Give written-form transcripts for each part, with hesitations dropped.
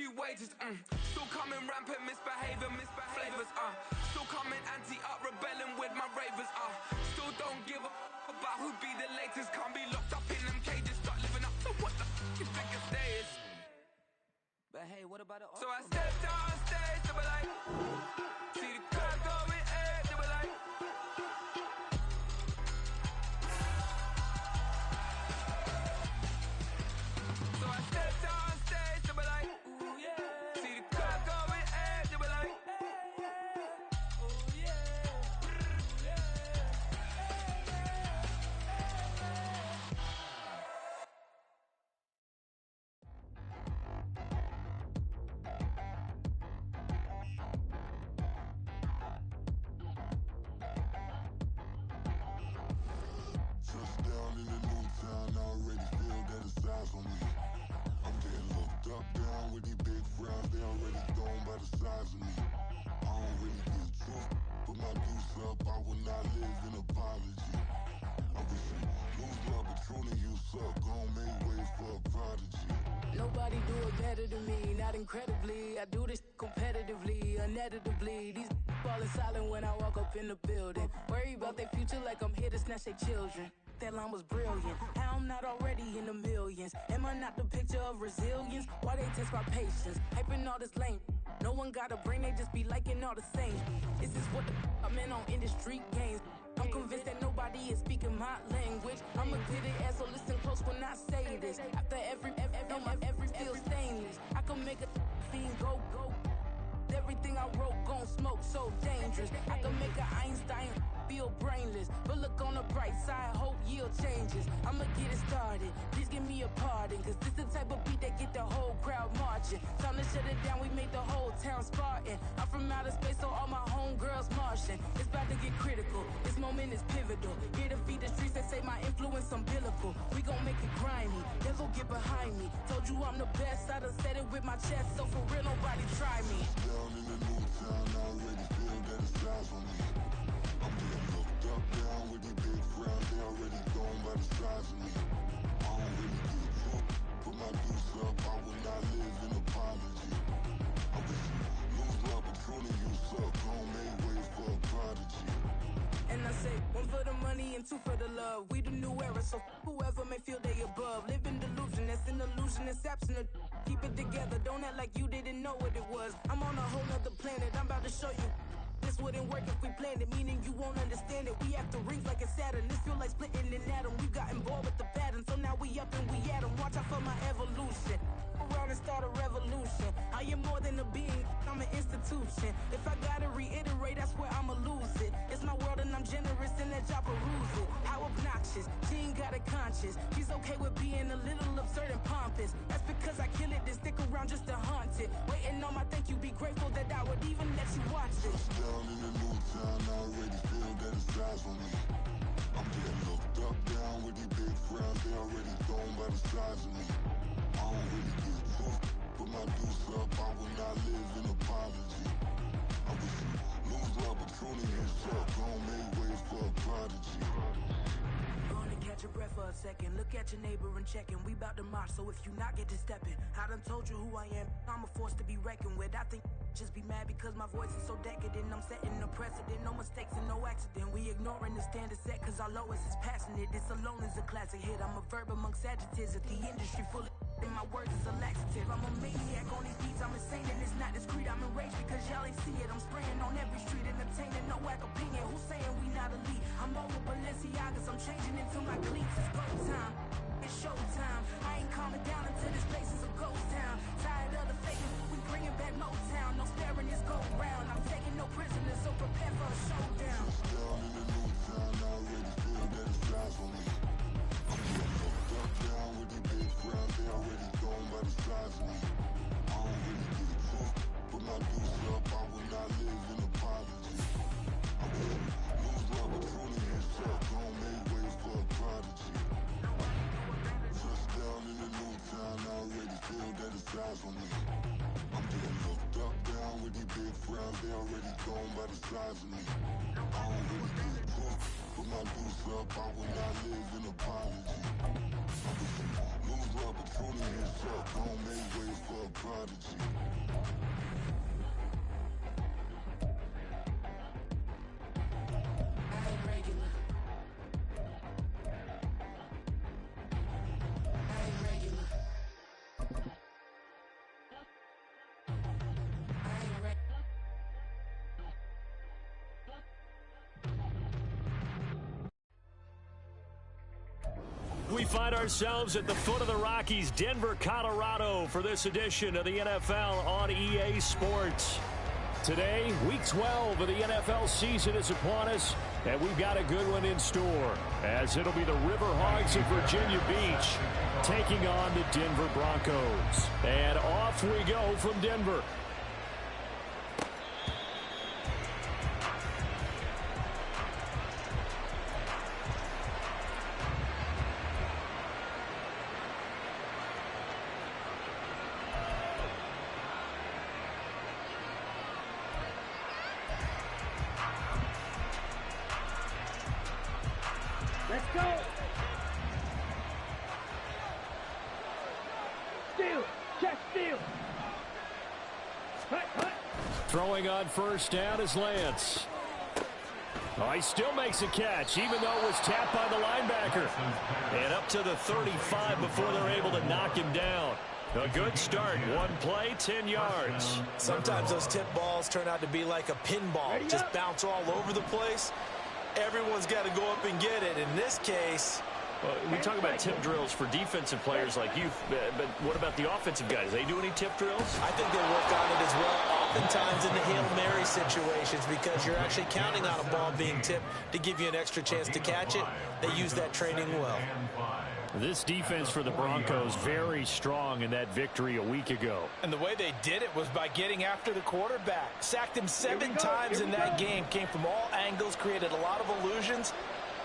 few wages. Still coming rampant, misbehavior, flavors. Still coming anti-up, rebelling with my ravers. Still don't give a about who be the latest. Can't be locked up in them cages. Start living up to what the you think your day is. But hey, what about the So I stepped on stage, they were like, see the crowd going ahead, they were like. So I stepped on stage, they were like, ooh yeah. See the crowd going ahead, they were like, ooh yeah, ooh yeah. Touchdown in the new town, I already feel that it's eyes on me. I'm getting looked up, down with these big frowns, they already thrown by the size of me. I don't really give truth, put my deuce up, I will not live in apology. I wish you lose love, but truly you suck, gon' make way for a prodigy. Nobody do it better than me, not incredibly. I do this competitively, uneditably. These falling silent when I walk up in the building. Worry about their future like I'm here to snatch their children. That line was brilliant. How I'm not already in the millions? Am I not the picture of resilience? Why they test my patience? Hyping all this lame. No one got a brain, they just be liking all the same. This is what the I'm in on industry games. I'm convinced that nobody is speaking my language. I'm a good ass, so listen close when I say this. After every feel stainless. I can make a fiend go. Everything I wrote gon' smoke, so dangerous. I can make an Einstein feel brainless. But look on the bright side, hope yield changes. I'ma get it started, please give me a pardon. Cause this the type of beat that get the whole crowd marching. Time to shut it down, we made the whole town Spartan. I'm from outer space, so all my homegirls Martian. It's about to get critical, this moment is pivotal. Here to feed the streets that say my influence umbilical. We gon' make it grimy, never get behind me. Told you I'm the best, I done said it with my chest. So for real, nobody try me. Down in the new town, I already feel that it's eyes on me. I'm getting looked up, down with these big frowns, they already thrown by the size of me. I don't really give truth, put my deuce up, I will not live in apology. I wish you lose love, but truly you suck, gon' make way for a prodigy. And I say, one for the money and two for the love. We the new era, so whoever may feel they above. Live in delusion, that's an illusion, it's absent. Keep it together, don't act like you didn't know what it was. I'm on a whole nother planet, I'm about to show you. This wouldn't work if we planned it, meaning you won't understand it. We have to rings like a Saturn, this feel like splitting an atom. We got involved with the pattern, so now we up and we at 'em. Watch out for my evolution. Around and start a revolution. I am more than a being, I'm an institution. If I gotta reiterate, I swear I'ma lose it. It's my world and I'm generous and let y'all peruse it. How obnoxious, she ain't got a conscience. She's okay with being a little absurd and pompous. That's because I kill it, then stick around just to haunt it. Waiting on my thank you, be grateful that I would even let you watch this. Down in the new town, I already feel that it's eyes on me. I'm getting looked up, down with these big frowns, they already thrown by the size of me. I don't really give truth, put my deuce up, I will not live in apology. I wish you lose love, but truly you suck, gon' make way for a prodigy. Gonna catch your breath for a second. Look at your neighbor and checkin'. We bout to march, so if you not get to steppin'. I done told you who I am. I'm a force to be reckoned with. I think just be mad because my voice is so decadent. I'm setting a precedent, no mistakes and no accident. We ignoring the standard set cause our lowest is passionate. This alone is a classic hit. I'm a verb amongst adjectives. If the industry full of and my words is a laxative. I'm a maniac on these beats, I'm insane and it's not discreet. I'm enraged because y'all ain't see it. I'm spraying on every street, entertaining, no whack opinion. Who's saying we not elite? I'm over Balenciagas, I'm changing into my cleats. It's go time, it's showtime. I ain't calming down until this place is a ghost town. Tired of the faking, we bringing back Motown. No sparing this go round. I'm taking no prisoners, so prepare for a showdown. Down in the new town, I already feel that it's eyes on me. I'm getting looked up, down with these big frowns, they already thrown by the size of me. I don't really give truth, put my deuce up, I will not live in apology. I wish you lose love, but truly you suck, gon' make way for a prodigy. Touchdown in the new town, I already feel that it's eyes on me. I'm getting looked up, down with these big frowns, they already thrown by the size of me. I don't really give truth, put my deuce up, I will not live in apology. I wish you lose love, but truly you suck, gon' make way for a prodigy. we find ourselves at the foot of the Rockies, Denver, Colorado, for this edition of the NFL on EA Sports. Today, Week 12 of the NFL season is upon us, and we've got a good one in store, as it'll be the Riverhawks of Virginia Beach taking on the Denver Broncos. And off we go from Denver. Let's go. Steal. Check steal. Throwing on first down is Lance. Oh, he still makes a catch, even though it was tapped by the linebacker. And up to the 35 before they're able to knock him down. A good start. One play, 10 yards. Sometimes those tip balls turn out to be like a pinball. Just bounce all over the place. Everyone's got to go up and get it. In this case, we talk about tip drills for defensive players like you, but what about the offensive guys? They do any tip drills? I think they work on it as well, oftentimes in the Hail Mary situations, because you're actually counting on a ball being tipped to give you an extra chance to catch it. They use that training well. This defense for the Broncos very strong in that victory a week ago. And the way they did it was by getting after the quarterback. Sacked him 7 times in that game. Came from all angles, created a lot of illusions,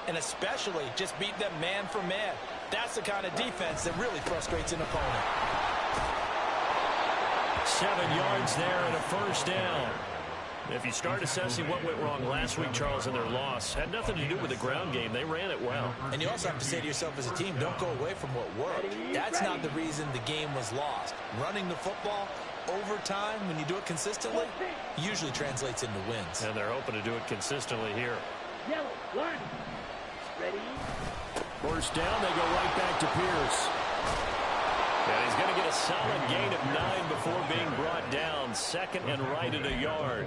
and especially just beat them man for man. That's the kind of defense that really frustrates an opponent. 7 yards there and a first down. If you start assessing what went wrong last week, Charles, in their loss, had nothing to do with the ground game. They ran it well. And you also have to say to yourself as a team, don't go away from what worked. That's not the reason the game was lost. Running the football over time, when you do it consistently, usually translates into wins. And they're hoping to do it consistently here. Yellow, line. Ready? First down, they go right back to Pierce. And he's going to get a solid gain of 9 before being brought down. Second and right at a yard.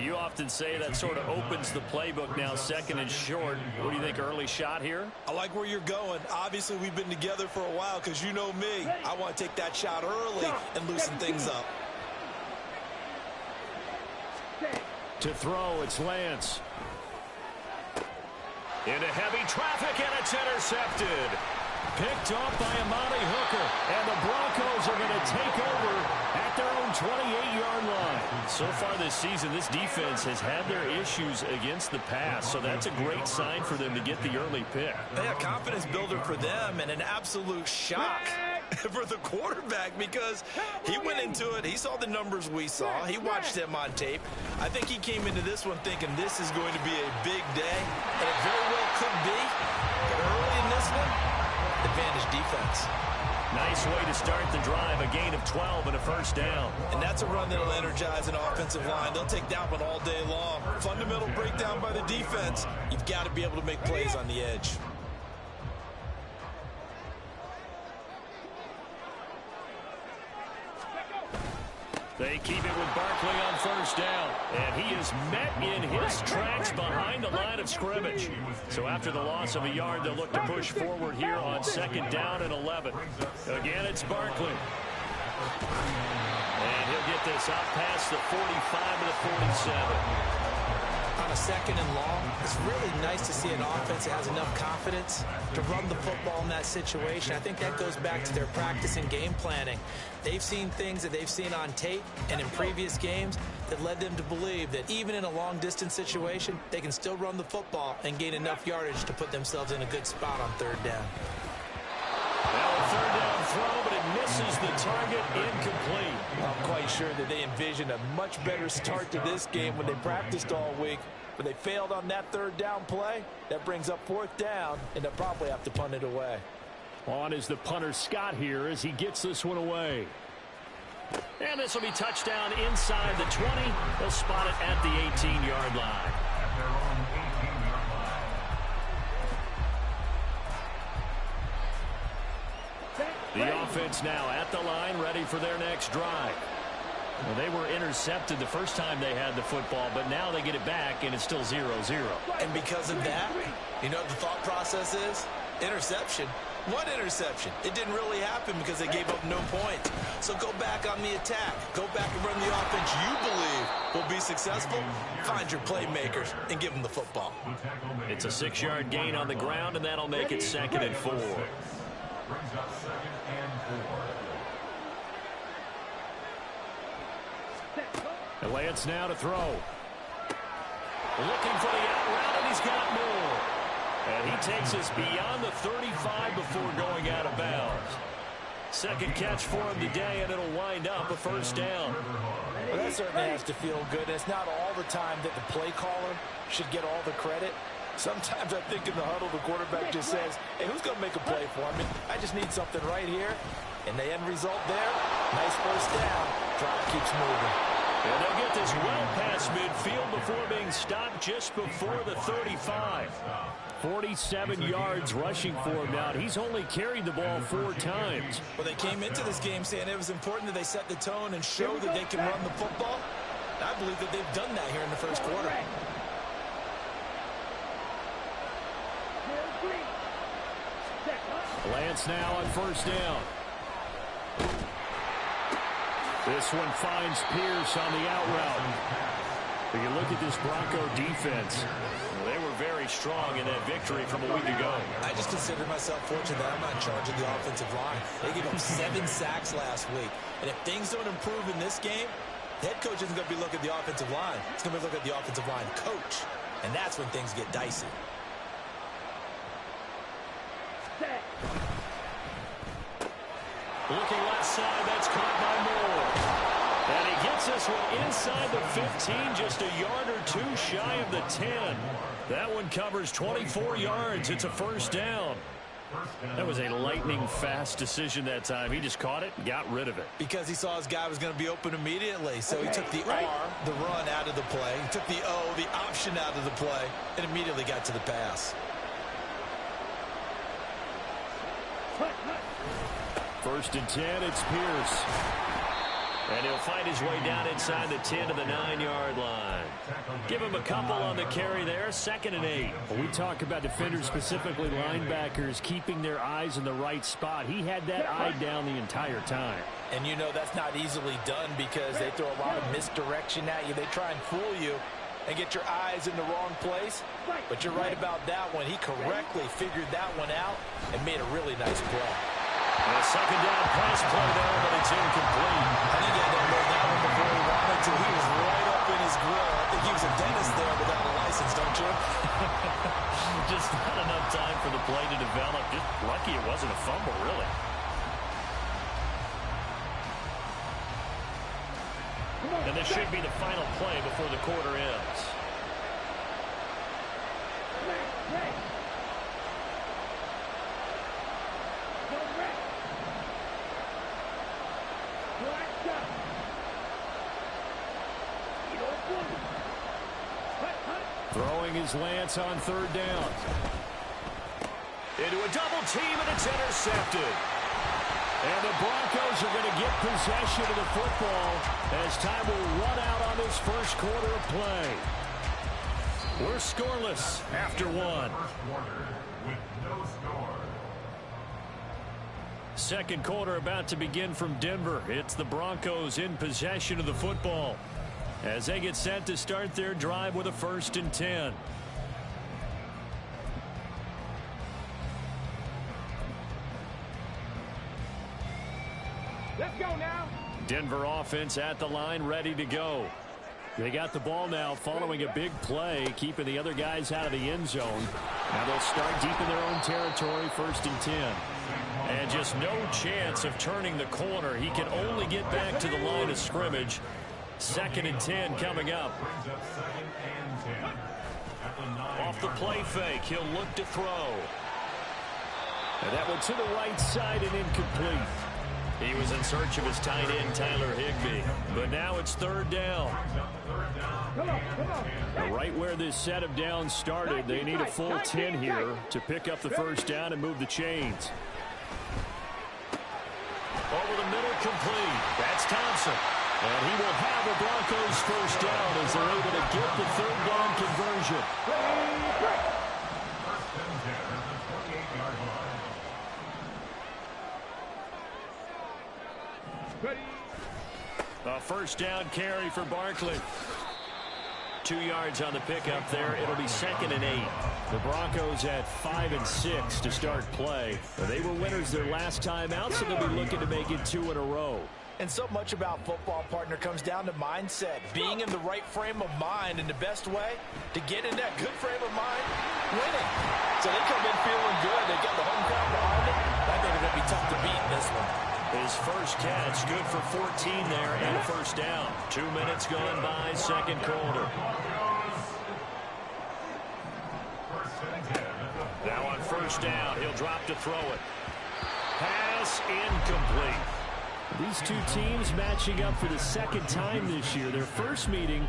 You often say that sort of opens the playbook now, second and short. What do you think, early shot here? I like where you're going. Obviously, we've been together for a while because you know me. I want to take that shot early and loosen things up. To throw, it's Lance. Into heavy traffic, and it's intercepted. Picked off by Amani Hooker, and the Broncos are going to take over at their own 28-yard line. So far this season, this defense has had their issues against the pass, so that's a great sign for them to get the early pick. A confidence builder for them and an absolute shock for the quarterback because he went into it. He saw the numbers we saw. He watched them on tape. I think he came into this one thinking this is going to be a big day, and it very well could be. But early in this one, advantage defense. Nice way to start the drive, a gain of 12 and a first down. And that's a run that'll energize an offensive line. They'll take that one all day long. Fundamental breakdown by the defense. You've got to be able to make plays on the edge. They keep it with Barkley on first down, and he is met in his tracks behind the line of scrimmage. So after the loss of a yard, they'll look to push forward here on second down and 11. Again, it's Barkley. And he'll get this up past the 45 to the 47. On a second and long, it's really nice to see an offense that has enough confidence to run the football in that situation. I think that goes back to their practice and game planning. They've seen things that they've seen on tape and in previous games that led them to believe that even in a long-distance situation, they can still run the football and gain enough yardage to put themselves in a good spot on third down. Now a third down throw, but it misses the target, incomplete. I'm quite sure that they envisioned a much better start to this game when they practiced all week. But they failed on that third down play. That brings up fourth down, and they'll probably have to punt it away. On is the punter Scott here as he gets this one away. And this will be touchdown inside the 20. They'll spot it at the 18-yard line. The offense now at the line, ready for their next drive. Well, they were intercepted the first time they had the football, but now they get it back, and it's still 0-0. And because of that, you know what the thought process is? Interception? What interception? It didn't really happen because they gave up no points. So go back on the attack. Go back and run the offense you believe will be successful. Find your playmakers and give them the football. It's a 6-yard gain on the ground, and that'll make it 2nd and 4. And Lance now to throw. Looking for the out route, and he's got more. And he takes us beyond the 35 before going out of bounds. Second catch for him today, and it'll wind up a first down. Well, that certainly has to feel good. And it's not all the time that the play caller should get all the credit. Sometimes I think in the huddle, the quarterback just says, hey, who's going to make a play for me? I just need something right here. And the end result there, nice first down. Drive keeps moving. And they'll get this well past midfield before being stopped just before the 35. 47 yards rushing for him now. He's only carried the ball 4 times. Well, they came into this game saying it was important that they set the tone and show that they can run the football. I believe that they've done that here in the first quarter. Lance now on first down. This one finds Pierce on the out route. But you look at this Bronco defense. They were very strong in that victory from a week ago. I just consider myself fortunate that I'm not in charge of the offensive line. They gave up 7 sacks last week. And if things don't improve in this game, the head coach isn't going to be looking at the offensive line. He's going to be looking at the offensive line coach. And that's when things get dicey. Looking left side, that's caught by Moore. And he gets this one inside the 15, just a yard or 2 shy of the 10. That one covers 24 yards. It's a first down. That was a lightning-fast decision that time. He just caught it and got rid of it. Because he saw his guy was going to be open immediately. So he took the R, the run, out of the play. He took the O, the option, out of the play, and immediately got to the pass. First and 10, it's Pierce. And he'll find his way down inside the 10 to the 9-yard line. Give him a couple on the carry there. 2nd and 8. When we talk about defenders, specifically linebackers, keeping their eyes in the right spot. He had that eye down the entire time. And you know that's not easily done because they throw a lot of misdirection at you. They try and fool you and get your eyes in the wrong place. But you're right about that one. He correctly figured that one out and made a really nice play. And a second down pass play there, but it's incomplete. I think he had to know that one before he wanted to. He was right up in his grill. I think he was a dentist there without a license, don't you? Just not enough time for the play to develop. Just lucky it wasn't a fumble, really. And this should be the final play before the quarter ends. Throwing his Lance on 3rd down. Into a double team, and it's intercepted. And the Broncos are going to get possession of the football as time will run out on this first quarter of play. We're scoreless after 1. Second quarter about to begin from Denver. It's the Broncos in possession of the football as they get set to start their drive with a 1st and 10. Let's go now. Denver offense at the line, ready to go. They got the ball now following a big play, keeping the other guys out of the end zone. Now they'll start deep in their own territory, 1st and 10. And just no chance of turning the corner. He can only get back to the line of scrimmage. 2nd and 10 coming up. Off the play fake, he'll look to throw. And that one to the right side and incomplete. He was in search of his tight end, Tyler Higbee. But now it's 3rd down. Right where this set of downs started, they need a full 10 here to pick up the 1st down and move the chains. Over the middle, complete. That's Thompson. And he will have the Broncos 1st down as they're able to get the 3rd down conversion. A first down carry for Barkley. 2 yards on the pickup there. It'll be 2nd and 8. The Broncos at 5 and 6 to start play. They were winners their last time out, so they'll be looking to make it 2 in a row. And so much about football, partner, comes down to mindset. Being in the right frame of mind, and the best way to get in that good frame of mind, winning. So they come in feeling good. They got the home crowd behind them. I think they're going to be tough to beat in this one. His first catch, good for 14 there and a first down. 2 minutes gone by, second quarter. Now on first down, he'll drop to throw it. Pass incomplete. These two teams matching up for the second time this year. Their first meeting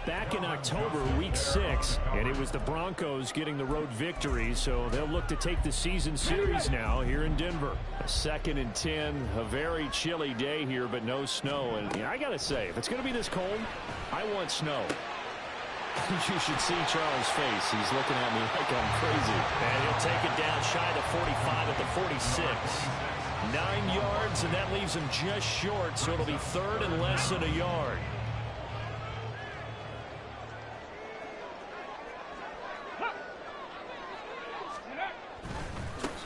back in October, week 6, and it was the Broncos getting the road victory, so they'll look to take the season series now here in Denver. 2nd and 10, a very chilly day here, but no snow. And I got to say, if it's going to be this cold, I want snow. You should see Charles' face. He's looking at me like I'm crazy. And he'll take it down shy of the 45 at the 46. 9 yards, and that leaves him just short, so it'll be 3rd and less than a yard.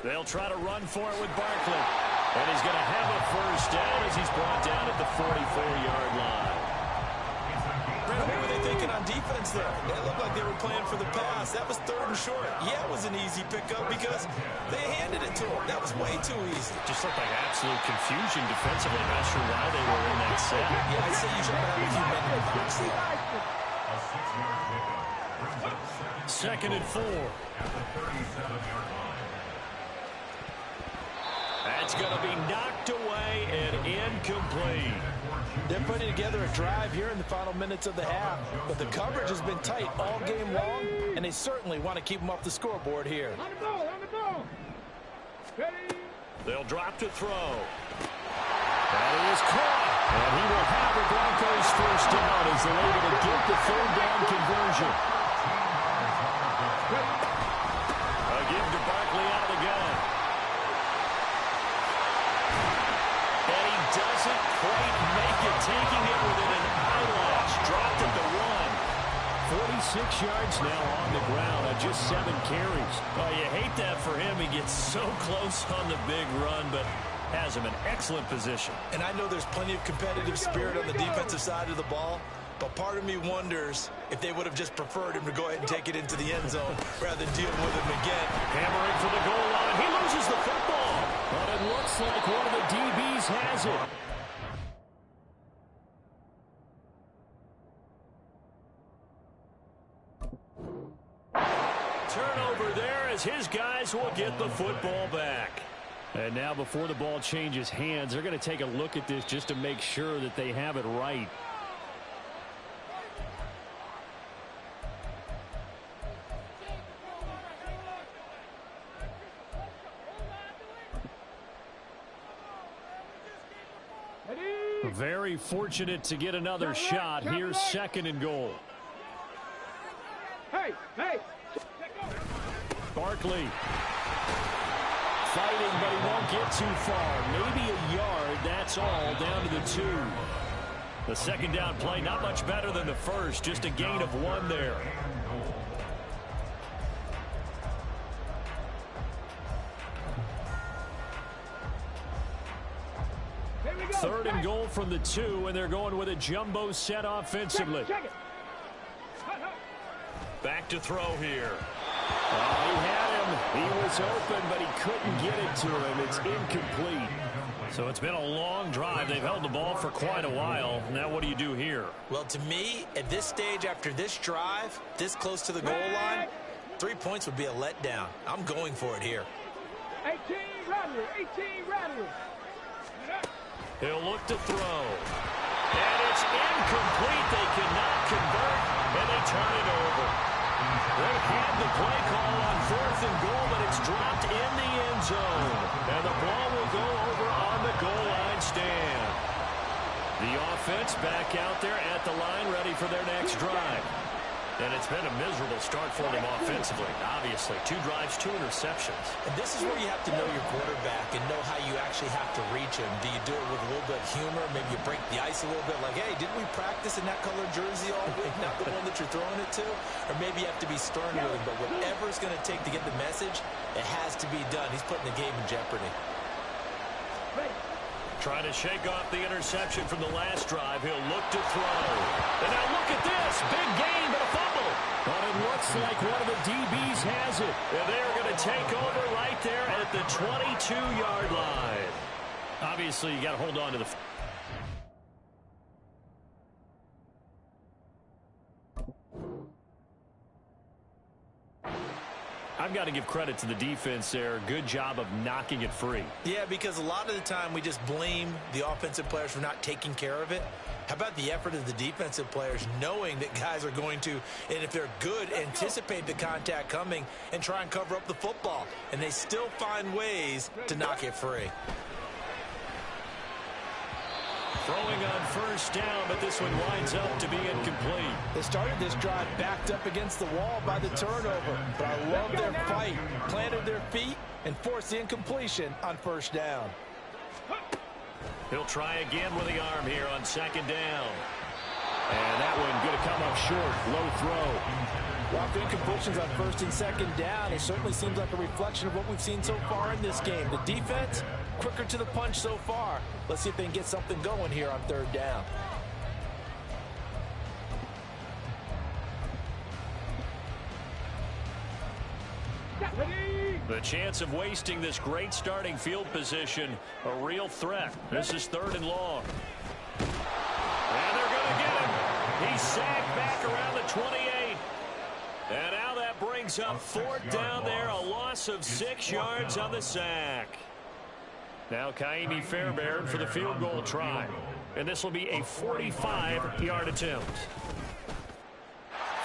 They'll try to run for it with Barkley. And he's going to have a first down as he's brought down at the 44-yard line. Brandon, what were they thinking on defense there? It looked like they were playing for the pass. That was 3rd and short. Yeah, it was an easy pickup because they handed it to him. That was way too easy. Just looked like absolute confusion defensively. Not sure why they were in that set. Yeah, I'd say you try to have a few minutes. 2nd and 4. That's going to be knocked away and incomplete. They're putting together a drive here in the final minutes of the half, but the coverage has been tight all game long, and they certainly want to keep them off the scoreboard here. On the ball. Ready? They'll drop to throw. That is caught. And he will have the Broncos first down as they're able to get the 3rd down conversion. A give to Barkley out of the gun. And he doesn't quite make it, taking it within an eyelash. Dropped at the 1. 46 yards now on the ground on just 7 carries. Oh, you hate that for him. He gets so close on the big run, but has him in excellent position. And I know there's plenty of competitive spirit on the defensive side of the ball, but part of me wonders if they would have just preferred him to go ahead and take it into the end zone rather than deal with him again. Hammering for the goal line. He loses the football. But it looks like one of the DBs has it. Turnover there as his guys will get the football back. And now before the ball changes hands, they're going to take a look at this just to make sure that they have it right. Very fortunate to get another shot. Here's 2nd and goal. Hey! Barkley fighting, but he won't get too far. Maybe a yard, that's all, down to the 2. The 2nd down play, not much better than the first, just a gain of 1 there. Third and goal from the 2, and they're going with a jumbo set offensively. Check it. Back to throw here. Oh, he had him. He was open, but he couldn't get it to him. It's incomplete. So it's been a long drive. They've held the ball for quite a while. Now what do you do here? Well, to me, at this stage, after this drive, this close to the goal line, 3 points would be a letdown. I'm going for it here. 18 Rattler. He'll look to throw. And it's incomplete. They cannot convert, and they turn it over. They had the play call on 4th and goal, but it's dropped in the end zone. And the ball will go over on the goal line stand. The offense back out there at the line, ready for their next drive. And it's been a miserable start for them offensively, obviously. 2 drives, 2 interceptions. And this is where you have to know your quarterback and know how you actually have to reach him. Do you do it with a little bit of humor? Maybe you break the ice a little bit, like, hey, didn't we practice in that color jersey all week, not the one that you're throwing it to? Or maybe you have to be stern with him. But whatever it's going to take to get the message, it has to be done. He's putting the game in jeopardy. Trying to shake off the interception from the last drive. He'll look to throw. And now look at this. Big gain, but a fumble. But it looks like one of the DBs has it. And they're going to take over right there at the 22-yard line. Obviously, you got to hold on to the... I've got to give credit to the defense there. Good job of knocking it free. Yeah, because a lot of the time we just blame the offensive players for not taking care of it. How about the effort of the defensive players knowing that guys are going to, and if they're good, anticipate the contact coming and try and cover up the football. And they still find ways to knock it free. Throwing on first down, but this one winds up to be incomplete. They started this drive backed up against the wall by the turnover, but I love their fight. Planted their feet and forced the incompletion on first down. He'll try again with the arm here on second down. And that one going to come up short. Low throw. Well, incompletions on first and second down. It certainly seems like a reflection of what we've seen so far in this game. The defense, quicker to the punch so far. Let's see if they can get something going here on third down. The chance of wasting this great starting field position, a real threat. This is 3rd and long. And they're going to get him. He's sacked back around the 28. And now that brings up 4th down there, a loss of 6 yards on the sack. Now Kaimi Fairbairn for the field goal try. And this will be a 45-yard attempt.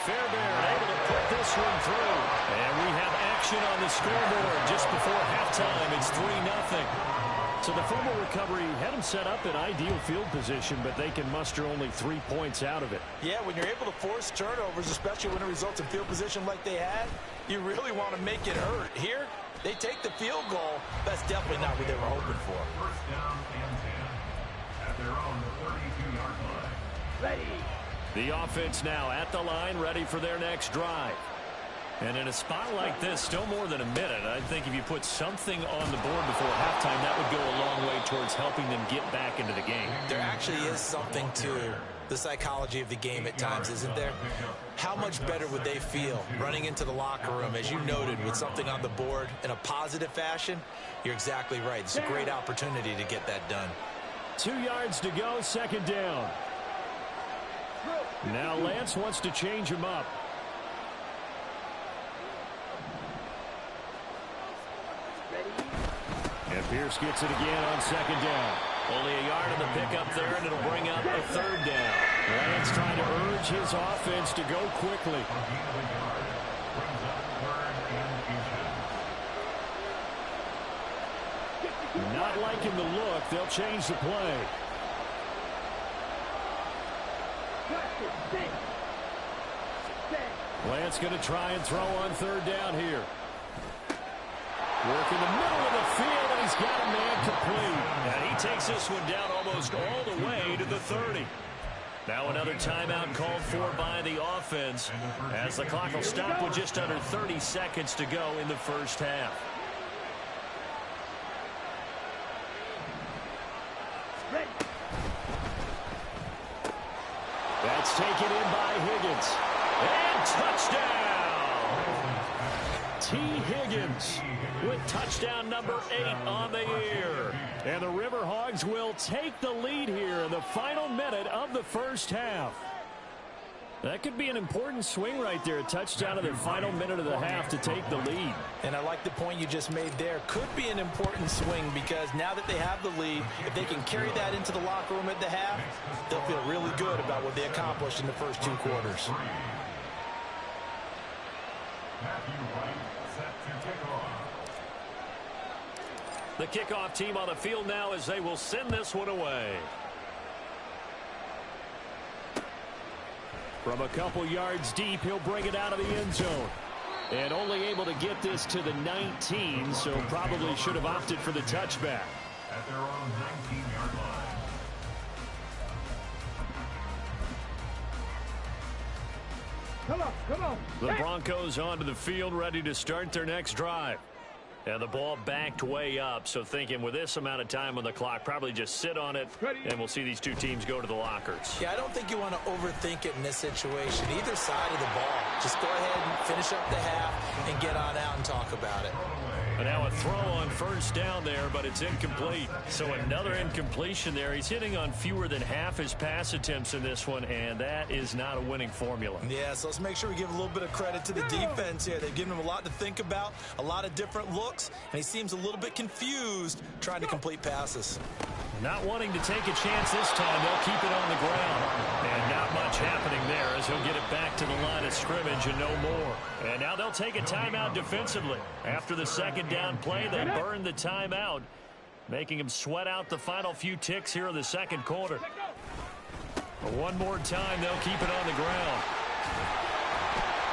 Fairbairn able to put this one through. And we have action on the scoreboard just before halftime. It's 3-0. So the fumble recovery had them set up in ideal field position, but they can muster only 3 points out of it. Yeah, when you're able to force turnovers, especially when it results in field position like they had, you really want to make it hurt. Here, they take the field goal. That's definitely not what they were hoping for. First down and 10 at their own 32-yard line. Ready. The offense now at the line, ready for their next drive. And in a spot like this, still more than a minute, I think if you put something on the board before halftime, that would go a long way towards helping them get back into the game. There actually is something to the psychology of the game at times, isn't there? How much better would they feel running into the locker room, as you noted, with something on the board in a positive fashion? You're exactly right. It's a great opportunity to get that done. 2 yards to go, second down. Now Lance wants to change him up. And Pierce gets it again on second down. Only a yard on the pickup there, and it'll bring up a 3rd down. Lance trying to urge his offense to go quickly. Not liking the look. They'll change the play. Lance going to try and throw on 3rd down here. Work in the middle of the field, and he's got a man complete. And he takes this one down almost all the way to the 30. Now another timeout called for by the offense, as the clock will stop with just under 30 seconds to go in the first half. That's taken in by Higgins. And touchdown! T. Higgins with touchdown number 8 on the year. And the Riverhogs will take the lead here in the final minute of the first half. That could be an important swing right there. A touchdown in the final minute of the half to take the lead. And I like the point you just made there. Could be an important swing because now that they have the lead, if they can carry that into the locker room at the half, they'll feel really good about what they accomplished in the first 2 quarters. The kickoff team on the field now as they will send this one away. From a couple yards deep, he'll bring it out of the end zone. And only able to get this to the 19, so probably should have opted for the touchback. At their own 19-yard line. Come on. The Broncos onto the field, ready to start their next drive. And the ball backed way up, so thinking with this amount of time on the clock, probably just sit on it, and we'll see these two teams go to the lockers. Yeah, I don't think you want to overthink it in this situation. Either side of the ball. Just go ahead and finish up the half and get on out and talk about it. And now a throw on first down there, but it's incomplete. So another incompletion there. He's hitting on fewer than half his pass attempts in this one, and that is not a winning formula. Yeah, so let's make sure we give a little bit of credit to the defense here. They've given him a lot to think about, a lot of different looks, and he seems a little bit confused trying to complete passes. Not wanting to take a chance this time. They'll keep it on the ground. And not much happening there as he'll get it back to the line of scrimmage and no more. And now they'll take a timeout defensively. After the second down play, they burn the timeout, making him sweat out the final few ticks here in the second quarter. But one more time, they'll keep it on the ground.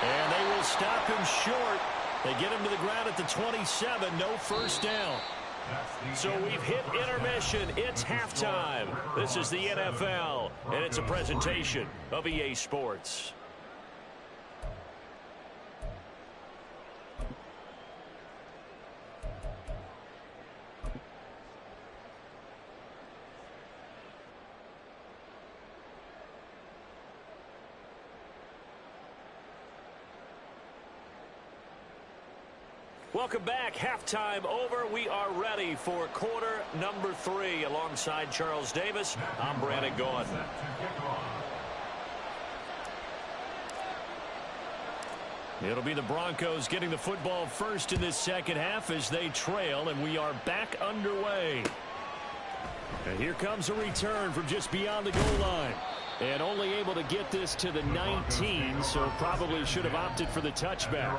And they will stop him short. They get him to the ground at the 27. No first down. So we've hit intermission. It's halftime. This is the NFL, and it's a presentation of EA Sports. Welcome back. Halftime over. We are ready for quarter number 3. Alongside Charles Davis, I'm Brandon Gaughan. It'll be the Broncos getting the football first in this second half as they trail, and we are back underway. And here comes a return from just beyond the goal line. And only able to get this to the 19, so probably should have opted for the touchback.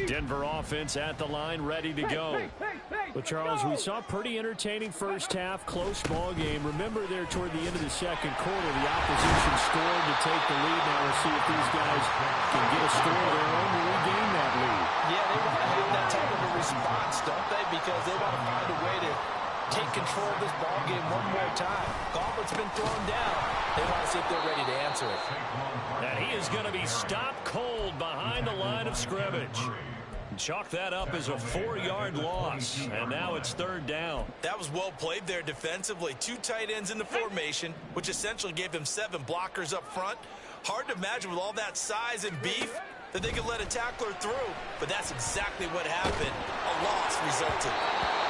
Denver offense at the line, ready to go. But, Charles, we saw a pretty entertaining first half, close ball game. Remember there toward the end of the second quarter, the opposition scored to take the lead. Now we'll see if these guys can get a score of their own to regain that lead. Yeah, they want to have that type of a response, don't they? Because they want to find a way to take control of this ball game one more time. Gauntlet's been thrown down. They want to see if they're ready to answer it. And he is going to be stopped cold behind the line of scrimmage. Chalk that up as a 4-yard loss, and now it's third down. That was well played there defensively. 2 tight ends in the formation, which essentially gave them 7 blockers up front. Hard to imagine with all that size and beef that they could let a tackler through, but that's exactly what happened. A loss resulted.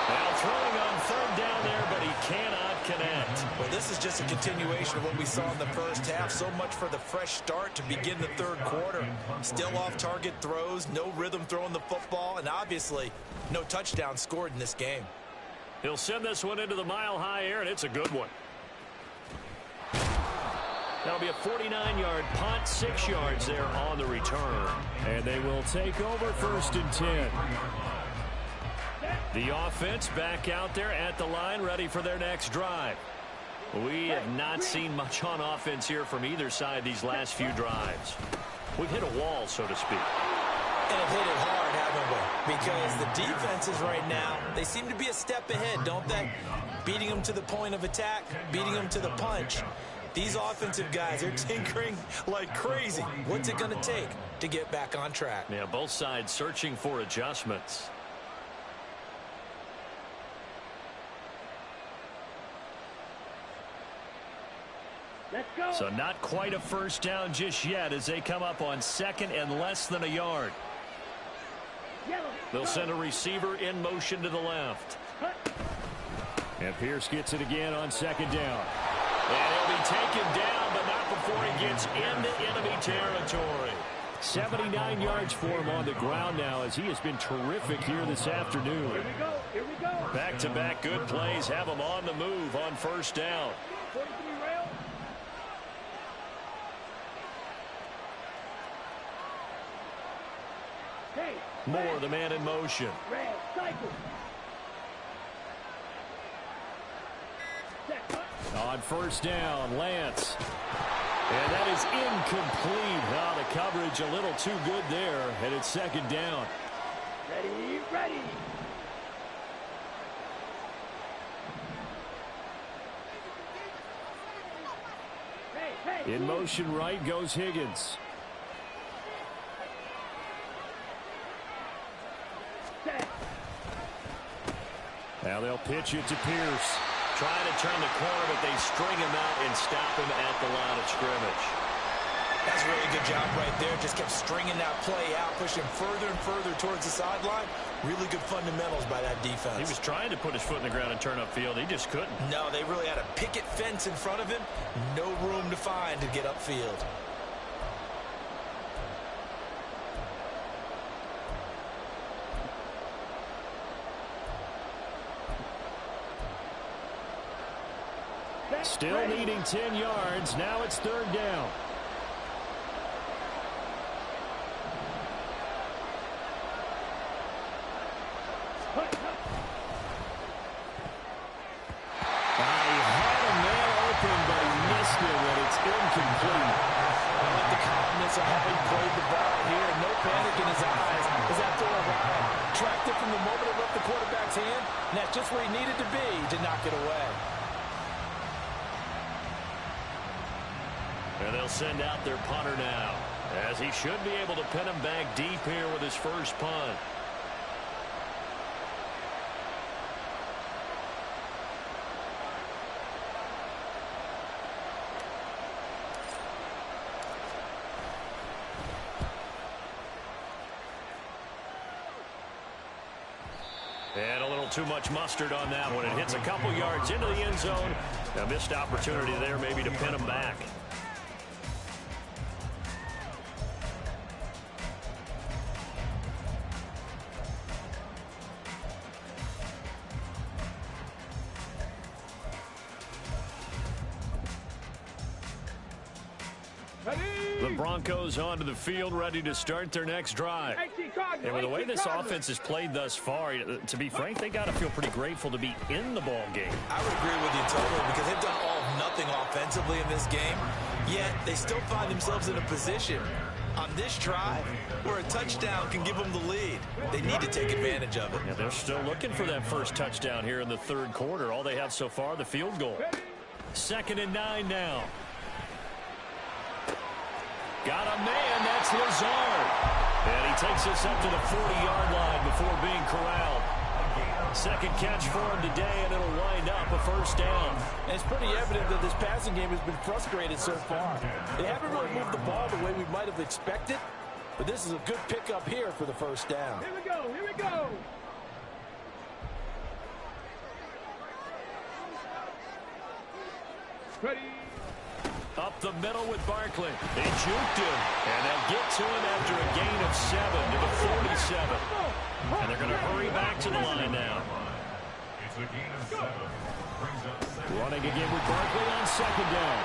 Now throwing on third down there, but he cannot connect. Well, this is just a continuation of what we saw in the first half. So much for the fresh start to begin the third quarter. Still off-target throws, no rhythm throwing the football, and obviously no touchdown scored in this game. He'll send this one into the mile-high air, and it's a good one. That'll be a 49-yard punt, 6 yards there on the return. And they will take over first and 10. The offense back out there at the line, ready for their next drive. We have not seen much on offense here from either side these last few drives. We've hit a wall, so to speak. And have hit it hard, haven't we? Because the defenses right now, they seem to be a step ahead, don't they? Beating them to the point of attack, beating them to the punch. These offensive guys are tinkering like crazy. What's it going to take to get back on track? Yeah, both sides searching for adjustments. Let's go. So not quite a first down just yet as they come up on second and less than a yard. They'll send a receiver in motion to the left. And Pierce gets it again on second down. And he'll be taken down, but not before he gets into enemy territory. 79 yards for him on the ground now as he has been terrific here this afternoon. Here we go. Here we go. Back-to-back good plays have him on the move on first down. 43 rail. Hey. Moore, the man in motion. Red, cycle. on first down. Lance. And that is incomplete. Oh, the coverage a little too good there, and it's second down. Ready, ready. In motion right goes Higgins. Now they'll pitch it to Pierce. Trying to turn the corner, but they string him out and stop him at the line of scrimmage. That's a really good job right there. Just kept stringing that play out, pushing further and further towards the sideline. Really good fundamentals by that defense. He was trying to put his foot in the ground and turn upfield. He just couldn't. No, they really had a picket fence in front of him. No room to find to get upfield. Still needing 10 yards. Now it's third down. He had a man open, but he missed him, and it's incomplete. I like the confidence of having played the ball here. No panic in his eyes as that throw arrived. Tracked it from the moment it left the quarterback's hand, and that's just where he needed to be to knock it away. And they'll send out their punter now, as he should be able to pin him back deep here with his first punt. And a little too much mustard on that one. It hits a couple yards into the end zone. A missed opportunity there maybe to pin him back. The Broncos onto the field, ready to start their next drive. And with the way this offense has played thus far, to be frank, they got to feel pretty grateful to be in the ball game. I would agree with you totally, because they've done all of nothing offensively in this game, yet they still find themselves in a position on this drive where a touchdown can give them the lead. They need to take advantage of it. Yeah, they're still looking for that first touchdown here in the third quarter. All they have so far, the field goal. 2nd and 9 now. Got a man, that's Lazard. And he takes us up to the 40-yard line before being corralled. Second catch for him today, and it'll wind up a first down. And it's pretty evident that this passing game has been frustrated so far. They haven't really moved the ball the way we might have expected, but this is a good pickup here for the first down. Here we go, here we go. Ready. Up the middle with Barkley. They juked him, and they'll get to him after a gain of 7 to the 47. And they're going to hurry back to the line now. It's a gain of 7. Brings up second. Running again with Barkley on second down.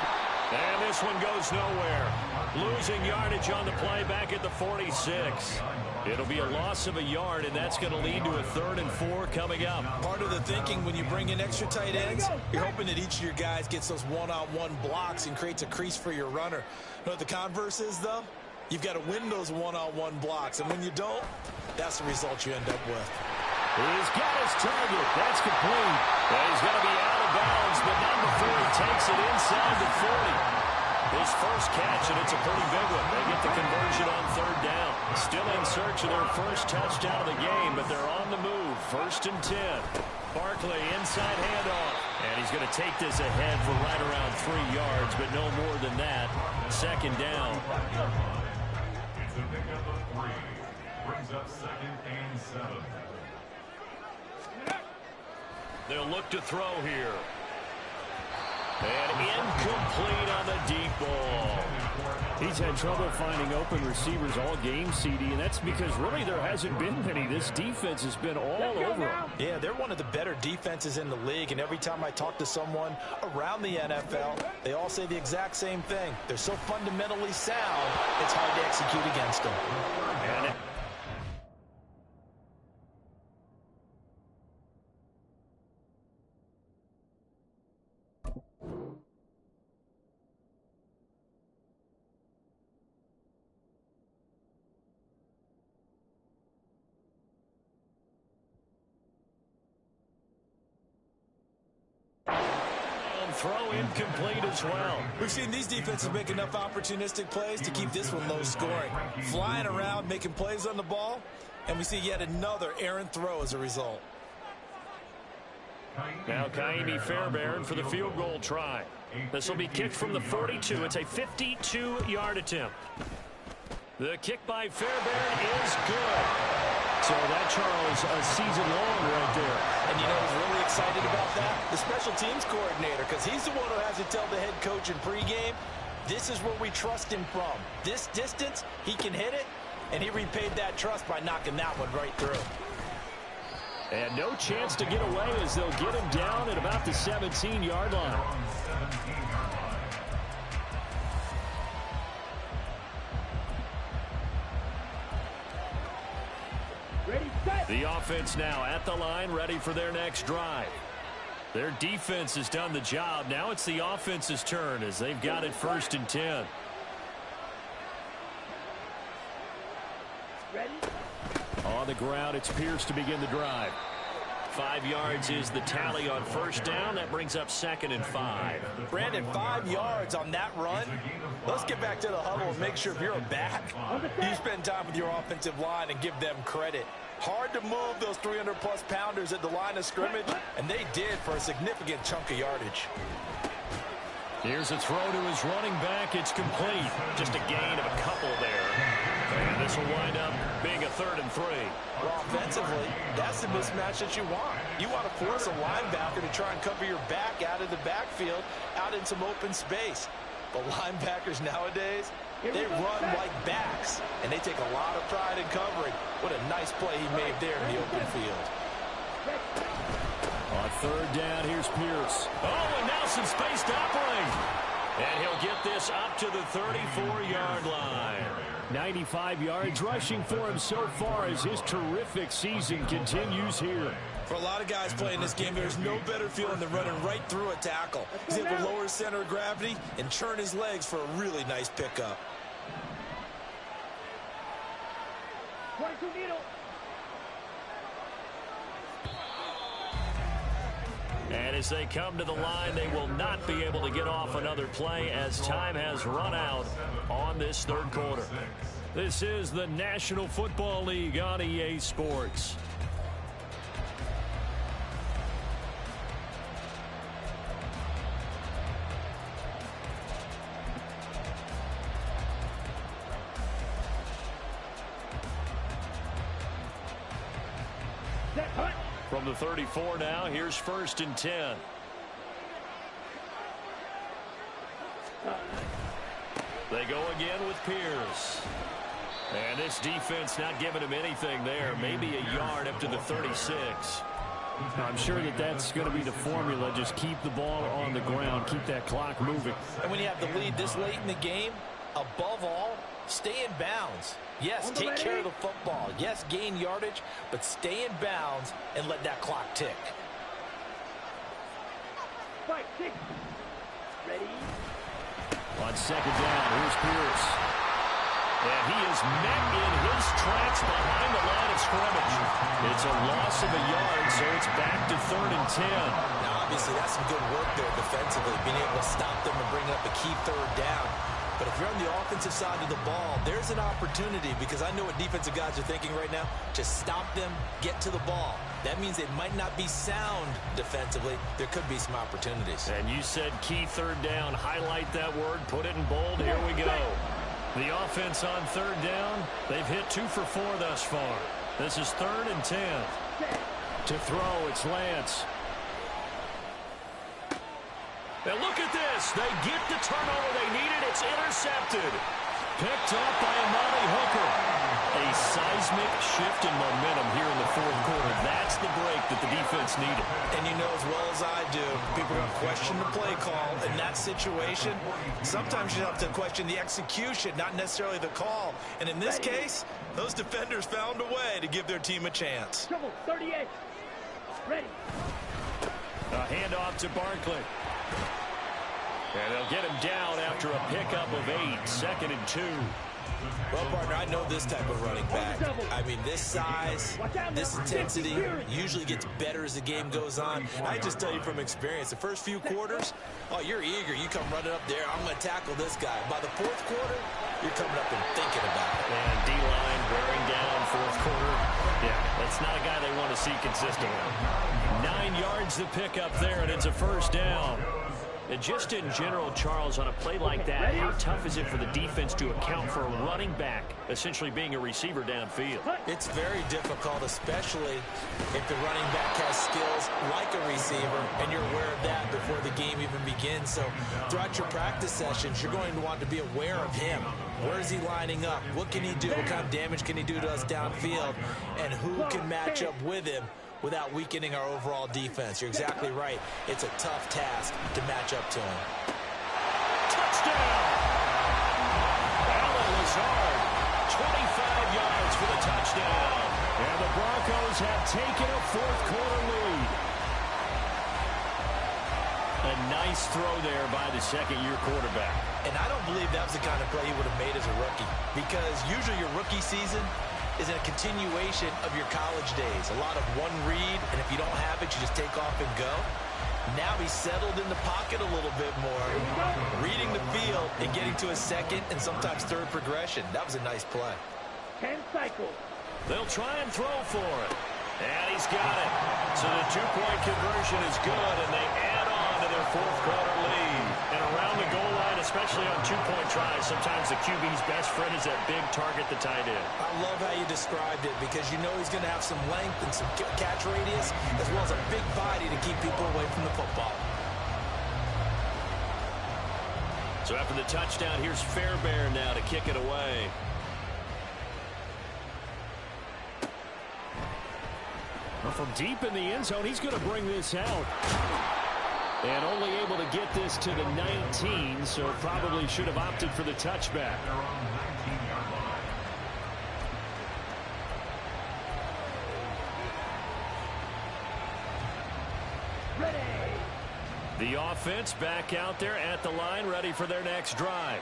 And this one goes nowhere. Losing yardage on the play back at the 46. It'll be a loss of a yard, and that's going to lead to a 3rd and 4 coming up. Part of the thinking when you bring in extra tight ends, you're hoping that each of your guys gets those one-on-one blocks and creates a crease for your runner. You know what the converse is, though? You've got to win those one-on-one blocks, and when you don't, that's the result you end up with. He's got his target. That's complete. And he's going to be out of bounds, but not before he takes it inside the 40. His first catch, and it's a pretty big one. They get the conversion on 3rd down. Still in search of their first touchdown of the game, but they're on the move. 1st and 10. Barkley inside handoff. And he's going to take this ahead for right around 3 yards, but no more than that. 2nd down. It's a pickup of 3. Brings up 2nd and 7. They'll look to throw here. And incomplete on the deep ball. He's had trouble finding open receivers all game, CD, and that's because really there hasn't been many. This defense has been all over him. Yeah, they're one of the better defenses in the league, and every time I talk to someone around the NFL, they all say the exact same thing. They're so fundamentally sound, it's hard to execute against them. And throw incomplete as well. We've seen these defenses make enough opportunistic plays to keep this one low scoring. Flying around, making plays on the ball, and we see yet another errant throw as a result. Now Kaimi Fairbairn for the field goal try. This will be kicked from the 42. It's a 52-yard attempt. The kick by Fairbairn is good. So that, Charles, a season long right there. And you know who's really excited about that? The special teams coordinator, because he's the one who has to tell the head coach in pregame, this is where we trust him from. This distance, he can hit it, and he repaid that trust by knocking that one right through. And no chance to get away as they'll get him down at about the 17-yard line. Ready, set. The offense now at the line, ready for their next drive. Their defense has done the job. Now it's the offense's turn as they've got it 1st and 10. Ready. On the ground, it's Pierce to begin the drive. 5 yards is the tally on 1st down. That brings up 2nd and 5. Brandon, 5 yards on that run. Let's get back to the huddle and make sure if you're a back, you spend time with your offensive line and give them credit. Hard to move those 300-plus pounders at the line of scrimmage, and they did for a significant chunk of yardage. Here's a throw to his running back. It's complete. Just a gain of a couple there. And this will wind up being a 3rd and 3. Well, offensively, that's the mismatch that you want. You want to force a linebacker to try and cover your back out of the backfield, out in some open space. But linebackers nowadays, they run like backs, and they take a lot of pride in covering. What a nice play he made there in the open field. On 3rd down, here's Pierce. Oh, and now some space to operate. And he'll get this up to the 34-yard line. 95 yards rushing for him so far as his terrific season continues here. For a lot of guys playing this game, there's no better feeling than running right through a tackle. He's able to lower his center of gravity and churn his legs for a really nice pickup. 22 needle. And as they come to the line, they will not be able to get off another play as time has run out on this 3rd quarter. This is the National Football League on EA Sports. From the 34 now, here's 1st and 10. They go again with Pierce. And this defense not giving him anything there. Maybe a yard up to the 36. I'm sure that that's going to be the formula. Just keep the ball on the ground. Keep that clock moving. And when you have the lead this late in the game, above all, stay in bounds. Yes, take care of the football. Yes, gain yardage, but stay in bounds and let that clock tick. 5, 6. Ready. On 2nd down, here's Pierce. And he is met in his tracks behind the line of scrimmage. It's a loss of a yard, so it's back to 3rd and 10. Now, obviously, that's some good work there defensively, being able to stop them and bring up a key 3rd down. But if you're on the offensive side of the ball, there's an opportunity, because I know what defensive guys are thinking right now. Just stop them, get to the ball. That means they might not be sound defensively. There could be some opportunities. And you said key 3rd down. Highlight that word. Put it in bold. Here we go. The offense on 3rd down. They've hit 2 for 4 thus far. This is 3rd and 10. To throw, it's Lance. And look at this. They get the turnover they needed. It's intercepted. Picked up by Amani Hooker. A seismic shift in momentum here in the 4th quarter. That's the break that the defense needed. And you know as well as I do, people are going to question the play call in that situation. Sometimes you have to question the execution, not necessarily the call. And in this case, those defenders found a way to give their team a chance. Trouble, 38. Ready. A handoff to Barkley. And they'll get him down after a pickup of 8. 2nd and 2. Well, partner, I know this type of running back. I mean, this size, this intensity usually gets better as the game goes on. I just tell you from experience, the first few quarters, oh, you're eager. You come running up there, I'm going to tackle this guy. By the fourth quarter, you're coming up and thinking about it. And D-line wearing down fourth quarter. Yeah, that's not a guy they want to see consistently. 9 yards to pick up there, and it's a first down. And just in general, Charles, on a play like that, how tough is it for the defense to account for a running back essentially being a receiver downfield? It's very difficult, especially if the running back has skills like a receiver, and you're aware of that before the game even begins. So throughout your practice sessions, you're going to want to be aware of him. Where is he lining up? What can he do? What kind of damage can he do to us downfield? And who can match up with him without weakening our overall defense? You're exactly right. It's a tough task to match up to him. Touchdown! Allen Lazard, 25 yards for the touchdown. And the Broncos have taken a fourth quarter lead. A nice throw there by the second-year quarterback. And I don't believe that was the kind of play he would have made as a rookie, because usually your rookie season is a continuation of your college days. A lot of one read, and if you don't have it, you just take off and go. Now he's settled in the pocket a little bit more, reading the field and getting to a second and sometimes third progression. That was a nice play. 10 cycles. They'll try and throw for it. And he's got it. So the two-point conversion is good, and they add on to their fourth quarter lead. And around the goal line, especially on two-point tries, sometimes the QB's best friend is that big target, the tight end. I love how you described it, because you know he's going to have some length and some catch radius, as well as a big body to keep people away from the football. So after the touchdown, here's Fairbairn now to kick it away. Well, from deep in the end zone, he's going to bring this out. And only able to get this to the 19, so probably should have opted for the touchback. Ready. The offense back out there at the line, ready for their next drive.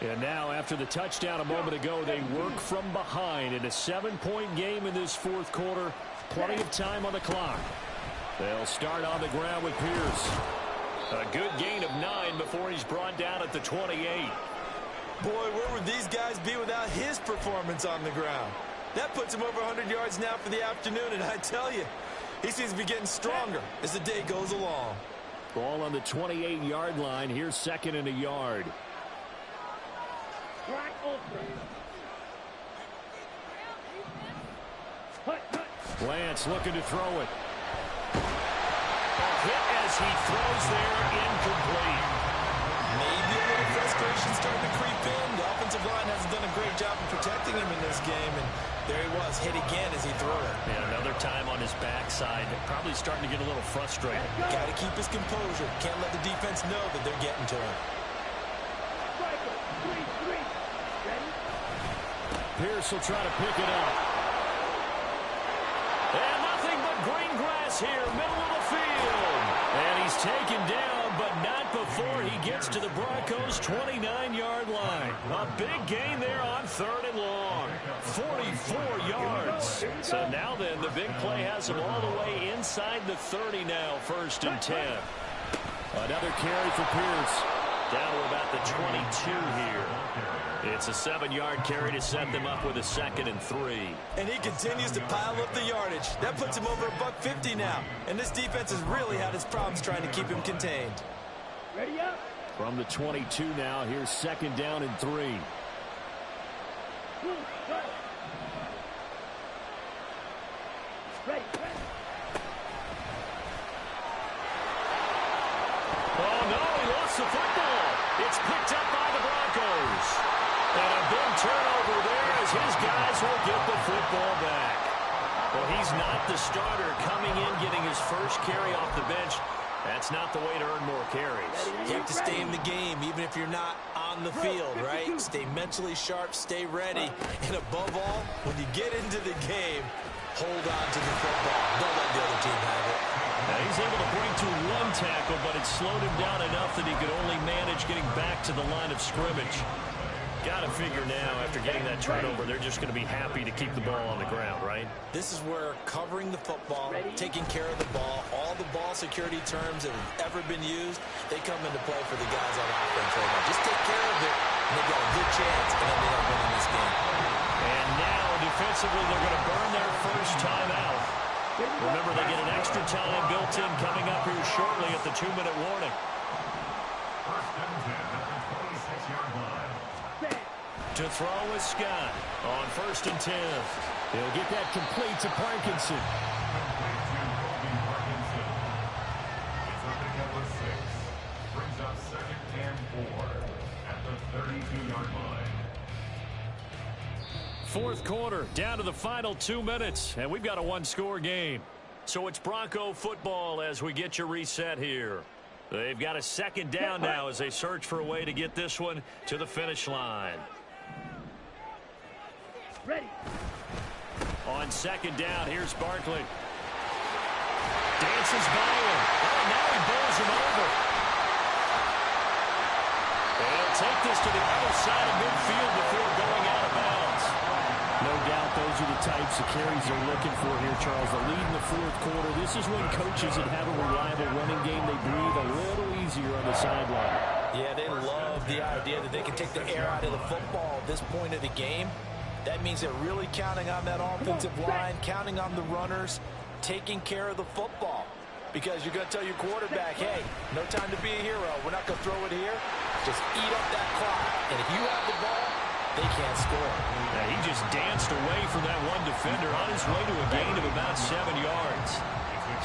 And now, after the touchdown a moment ago, they work from behind in a 7-point game in this fourth quarter. Plenty of time on the clock. They'll start on the ground with Pierce. A good gain of 9 before he's brought down at the 28. Boy, where would these guys be without his performance on the ground? That puts him over 100 yards now for the afternoon, and I tell you, he seems to be getting stronger as the day goes along. Ball on the 28-yard line. Here's second and a yard. Right ultra. Lance looking to throw it. Hit as he throws there, incomplete. Maybe a little frustration starting to creep in. The offensive line hasn't done a great job of protecting him in this game, and there he was, hit again as he threw it. Yeah, another time on his backside, probably starting to get a little frustrated. Got to keep his composure. Can't let the defense know that they're getting to him. 3-3. Ready? Pierce will try to pick it up. And nothing but green grass here, middle of the field. And he's taken down, but not before he gets to the Broncos' 29-yard line. A big gain there on third and long. 44 yards. So now then, the big play has him all the way inside the 30 now, first and 10. Another carry for Pierce. Down to about the 22 here. It's a 7-yard carry to set them up with a 2nd and 3. And he continues to pile up the yardage. That puts him over $150 now. And this defense has really had its problems trying to keep him contained. Ready up. From the 22 now, here's 2nd down and 3. Ready. Oh, no, he lost the football. It's picked up by the Broncos. And a big turnover there as his guys will get the football back. Well, he's not the starter coming in, getting his first carry off the bench. That's not the way to earn more carries. You have to stay in the game, even if you're not on the field, right? Stay mentally sharp, stay ready. And above all, when you get into the game, hold on to the football. Don't let the other team have it. Now he's able to bring to 1 tackle, but it slowed him down enough that he could only manage getting back to the line of scrimmage. Got to figure now, after getting that turnover, they're just going to be happy to keep the ball on the ground, right? This is where covering the football, taking care of the ball, all the ball security terms that have ever been used, they come into play for the guys on offense right now. Just take care of it, and they've got a good chance to end up winning this game. And now, defensively, they're going to burn their first time out. Remember, they get an extra time built in coming up here shortly at the 2-minute warning. First and 10 at the 26-yard line. To throw is Scott on 1st and 10. He'll get that complete to Parkinson. Complete to Kobe Parkinson. It's a pickup of 6. Brings up 2nd and 4 at the 32-yard line. Fourth quarter, down to the final 2 minutes, and we've got a one-score game. So it's Bronco football as we get you reset here. They've got a second down now as they search for a way to get this one to the finish line. Ready. On second down, here's Barkley. Dances by him. Oh, now he bowls him over. They'll take this to the other side of midfield before going out of bounds. No doubt those are the types of carries they're looking for here, Charles. The lead in the fourth quarter. This is when coaches that have a reliable running game, they breathe a little easier on the sideline. Yeah, they love the idea that they can take the air out of the football at this point of the game. That means they're really counting on that offensive line, counting on the runners, taking care of the football. Because you're going to tell your quarterback, hey, no time to be a hero. We're not going to throw it here. Just eat up that clock. And if you have the ball, they can't score. Yeah, he just danced away from that one defender on his way to a gain of about 7 yards.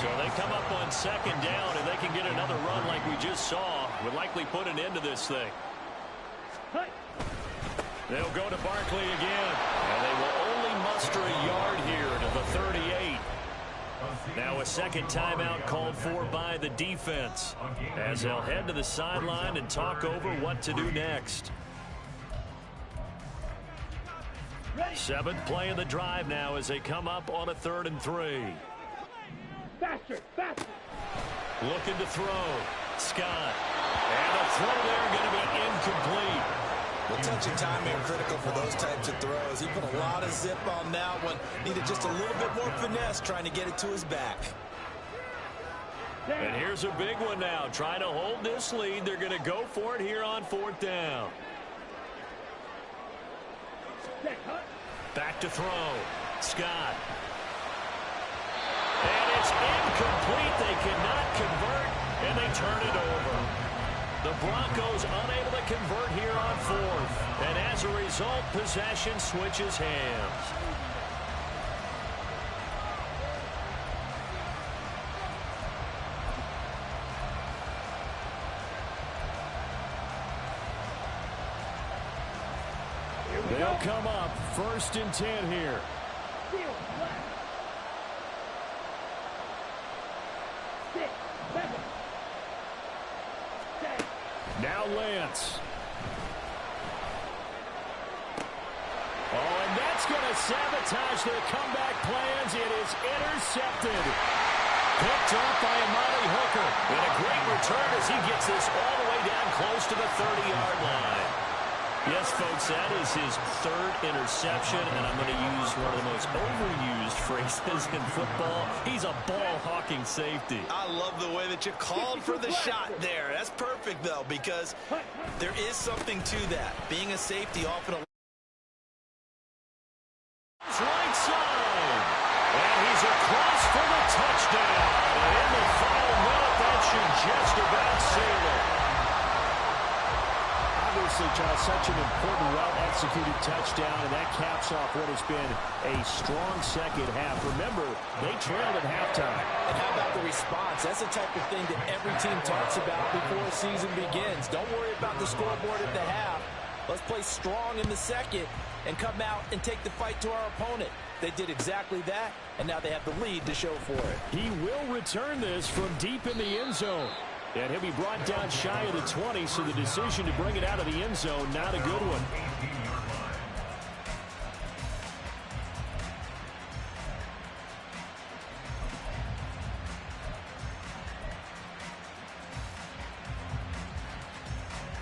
So they come up on second down, and they can get another run like we just saw. Would likely put an end to this thing. They'll go to Barkley again, and they will only muster a yard here to the 38. Now a second timeout called for by the defense as they'll head to the sideline and talk over what to do next. 7th play of the drive now as they come up on a 3rd and 3. Faster, faster. Looking to throw. Scott. And a throw there going to be incomplete. Well, touch and timing are critical for those types of throws. He put a lot of zip on that one. Needed just a little bit more finesse trying to get it to his back. And here's a big one now. Trying to hold this lead. They're going to go for it here on 4th down. Back to throw. Scott. And it's incomplete. They cannot convert, and they turn it over. The Broncos unable to convert here on 4th. And as a result, possession switches hands. They'll come up 1st and 10 here. Now Lance. Oh, and that's going to sabotage their comeback plans. It is intercepted. Picked off by Amani Hooker. And a great return as he gets this all the way down close to the 30-yard line. Yes, folks, that is his 3rd interception, and I'm going to use one of the most overused phrases in football. He's a ball-hawking safety. I love the way that you called for the shot there. That's perfect, though, because there is something to that. Being a safety often right side. And he's across for the touchdown. And in the final minute, that should just about seal it. Obviously, Charles, such an important well-executed touchdown, and that caps off what has been a strong second half. Remember, they trailed at halftime. And how about the response? That's the type of thing that every team talks about before a season begins. Don't worry about the scoreboard at the half. Let's play strong in the second and come out and take the fight to our opponent. They did exactly that, and now they have the lead to show for it. He will return this from deep in the end zone. And he'll be brought down shy of the 20, so the decision to bring it out of the end zone, not a good one.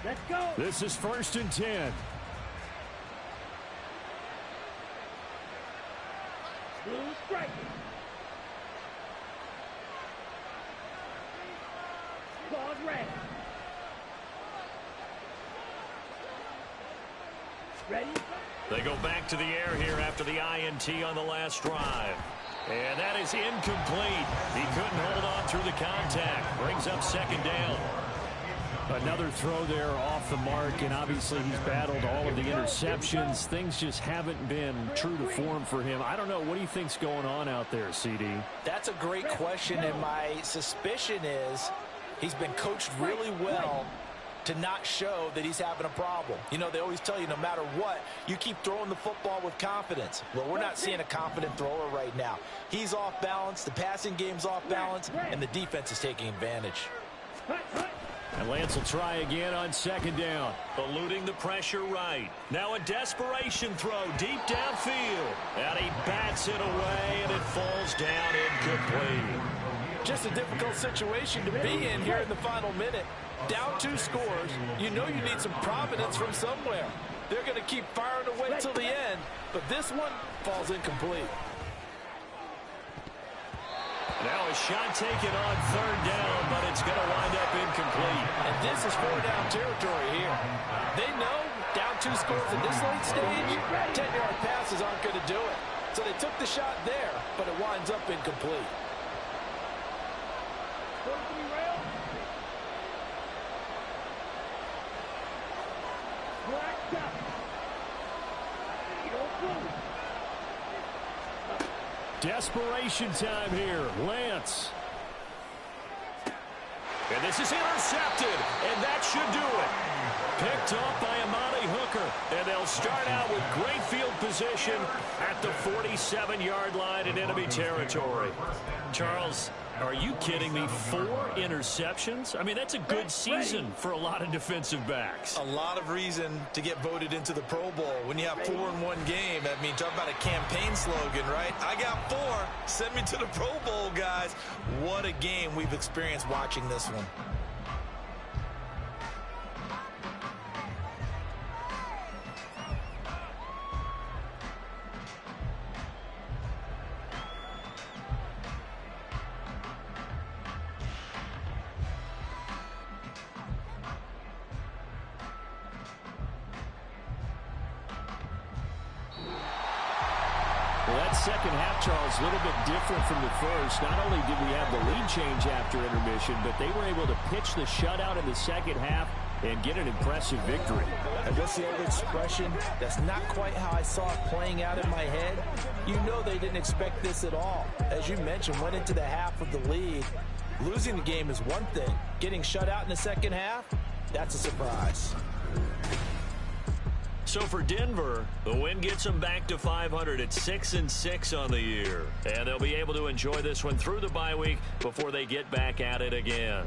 Let's go. This is 1st and 10. Blue strike. Claws red. Ready? They go back to the air here after the INT on the last drive. And that is incomplete. He couldn't hold on through the contact. Brings up second down. Another throw there off the mark, and obviously he's battled all of the interceptions. Things just haven't been true to form for him. I don't know. What do you think's going on out there, CD? That's a great question, and my suspicion is he's been coached really well to not show that he's having a problem. You know, they always tell you no matter what, you keep throwing the football with confidence. Well, we're not seeing a confident thrower right now. He's off balance, the passing game's off balance, and the defense is taking advantage. And Lance will try again on second down. Eluding the pressure right. Now a desperation throw deep downfield. And he bats it away, and it falls down incomplete. Just a difficult situation to be in here in the final minute. Down 2 scores, you know you need some providence from somewhere. They're going to keep firing away till the end, but this one falls incomplete. Now a shot taken on third down, but it's going to wind up incomplete. And this is 4-down territory here. They know down 2 scores at this late stage, 10-yard passes aren't going to do it. So they took the shot there, but it winds up incomplete. Desperation time here. Lance. And this is intercepted, and that should do it. Picked up by Amani Hooker, and they'll start out with great field position at the 47-yard line in enemy territory. Charles, are you kidding me? 4 interceptions? I mean, that's a good season for a lot of defensive backs. A lot of reason to get voted into the Pro Bowl. When you have 4 in one game, I mean, talk about a campaign slogan, right? I got 4. Send me to the Pro Bowl, guys. What a game we've experienced watching this one. Second half, Charles, a little bit different from the first. Not only did we have the lead change after intermission, but they were able to pitch the shutout in the second half and get an impressive victory. And what's the old expression? That's not quite how I saw it playing out in my head. You know they didn't expect this at all. As you mentioned, went into the half of the lead. Losing the game is one thing. Getting shut out in the second half, that's a surprise. So for Denver, the win gets them back to 500 at 6-6 on the year. And they'll be able to enjoy this one through the bye week before they get back at it again.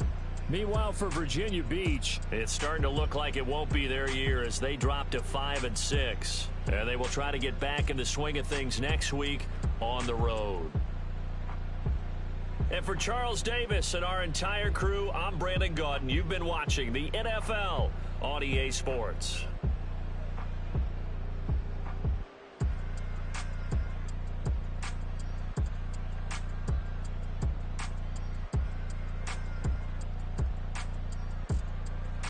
Meanwhile, for Virginia Beach, it's starting to look like it won't be their year as they drop to 5-6. And they will try to get back in the swing of things next week on the road. And for Charles Davis and our entire crew, I'm Brandon Gaudin. You've been watching the NFL on EA Sports.